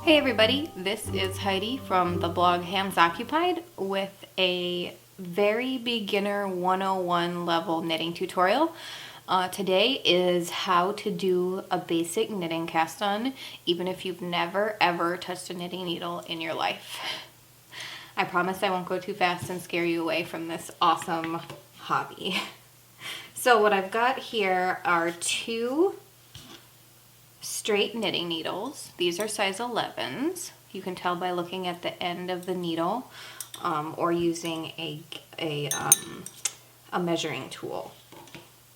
Hey everybody, this is Heidi from the blog Hands Occupied with a very beginner 101 level knitting tutorial. Today is how to do a basic knitting cast on even if you've never ever touched a knitting needle in your life. I promise I won't go too fast and scare you away from this awesome hobby. So what I've got here are two straight knitting needles. These are size 11s. You can tell by looking at the end of the needle or using a measuring tool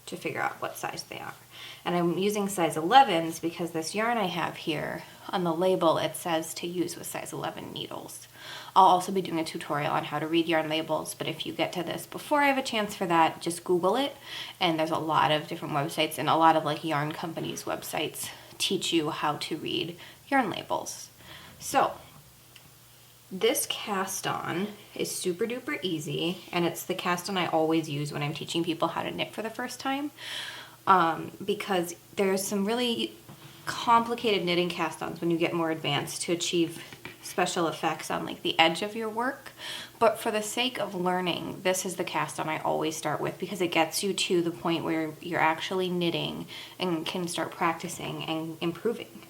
to figure out what size they are. And I'm using size 11s because this yarn I have here, on the label it says to use with size 11 needles. I'll also be doing a tutorial on how to read yarn labels, but if you get to this before I have a chance for that, just Google it, and there's a lot of different websites and a lot of like yarn companies' websites teach you how to read yarn labels. So this cast on is super duper easy, and it's the cast on I always use when I'm teaching people how to knit for the first time, because there's some really complicated knitting cast ons when you get more advanced to achieve special effects on like the edge of your work. But for the sake of learning, this is the cast on I always start with because it gets you to the point where you're actually knitting and can start practicing and improving.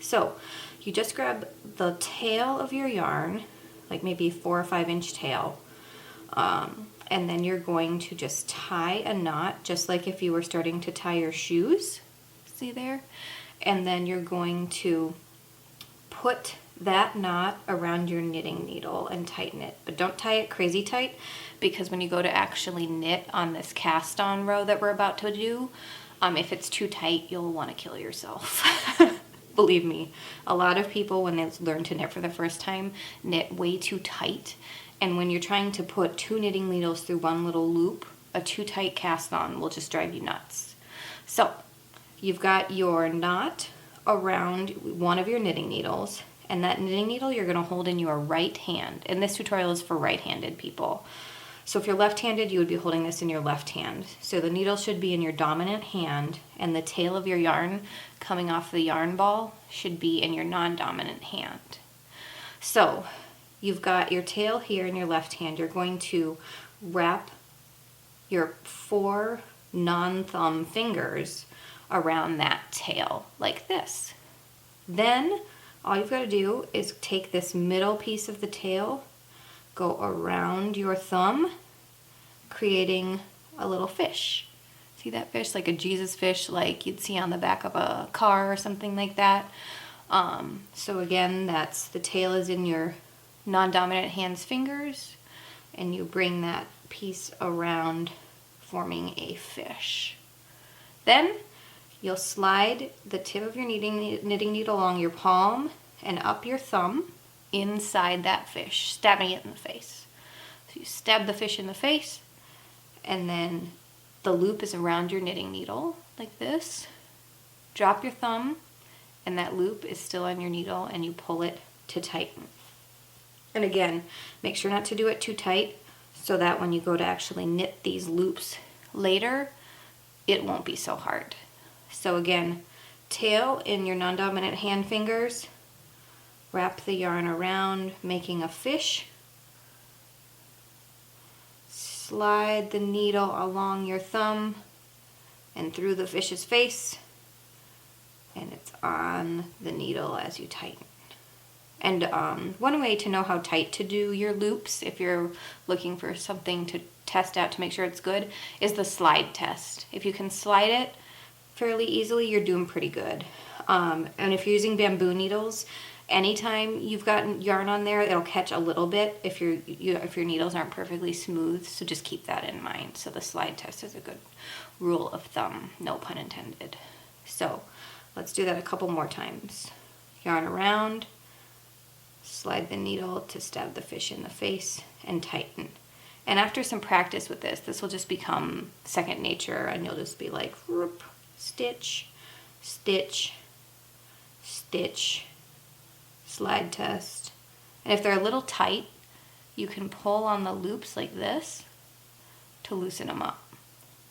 So you just grab the tail of your yarn, like maybe 4 or 5 inch tail, and then you're going to just tie a knot just like if you were starting to tie your shoes. See there? And then you're going to put that knot around your knitting needle and tighten it. But don't tie it crazy tight, because when you go to actually knit on this cast on row that we're about to do, if it's too tight, you'll want to kill yourself. Believe me, a lot of people when they learn to knit for the first time knit way too tight. And when you're trying to put 2 knitting needles through one little loop, a too tight cast on will just drive you nuts. So you've got your knot around one of your knitting needles, and that knitting needle you're going to hold in your right hand. And this tutorial is for right-handed people. So if you're left-handed, you would be holding this in your left hand. So the needle should be in your dominant hand, and the tail of your yarn coming off the yarn ball should be in your non-dominant hand. So you've got your tail here in your left hand. You're going to wrap your 4 non-thumb fingers around that tail like this. Then all you've got to do is take this middle piece of the tail, go around your thumb, creating a little fish. See that fish? Like a Jesus fish, like you'd see on the back of a car or something like that. So again, that's the tail is in your non-dominant hand's fingers, and you bring that piece around, forming a fish. Then you'll slide the tip of your knitting needle along your palm and up your thumb inside that fish, stabbing it in the face. So you stab the fish in the face, and then the loop is around your knitting needle like this. Drop your thumb, and that loop is still on your needle, and you pull it to tighten. And again, make sure not to do it too tight so that when you go to actually knit these loops later, it won't be so hard. So again, tail in your non-dominant hand fingers, wrap the yarn around, making a fish, slide the needle along your thumb and through the fish's face, and it's on the needle as you tighten. And one way to know how tight to do your loops, if you're looking for something to test out to make sure it's good, is the slide test. If you can slide it fairly easily, you're doing pretty good. And if you're using bamboo needles, anytime you've got yarn on there, it'll catch a little bit if your needles aren't perfectly smooth, so just keep that in mind. So the slide test is a good rule of thumb, no pun intended. So let's do that a couple more times. Yarn around, slide the needle to stab the fish in the face, and tighten. And after some practice with this, this will just become second nature, and you'll just be like, whoop, stitch, stitch, stitch, slide test. And if they're a little tight, you can pull on the loops like this to loosen them up.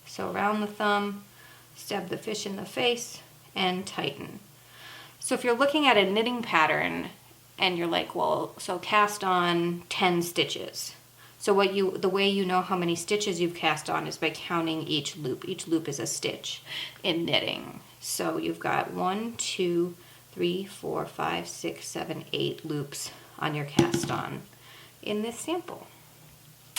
So around the thumb, stab the fish in the face, and tighten. So if you're looking at a knitting pattern and you're like, well, so cast on 10 stitches. So the way you know how many stitches you've cast on is by counting each loop. Each loop is a stitch in knitting. So you've got 1, 2, 3, 4, 5, 6, 7, 8 loops on your cast on in this sample.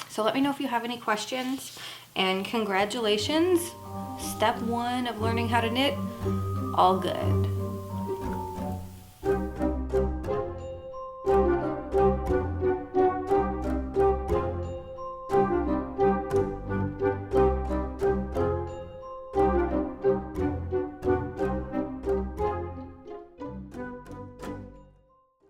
So let me know if you have any questions, and congratulations. Step 1 of learning how to knit, all good.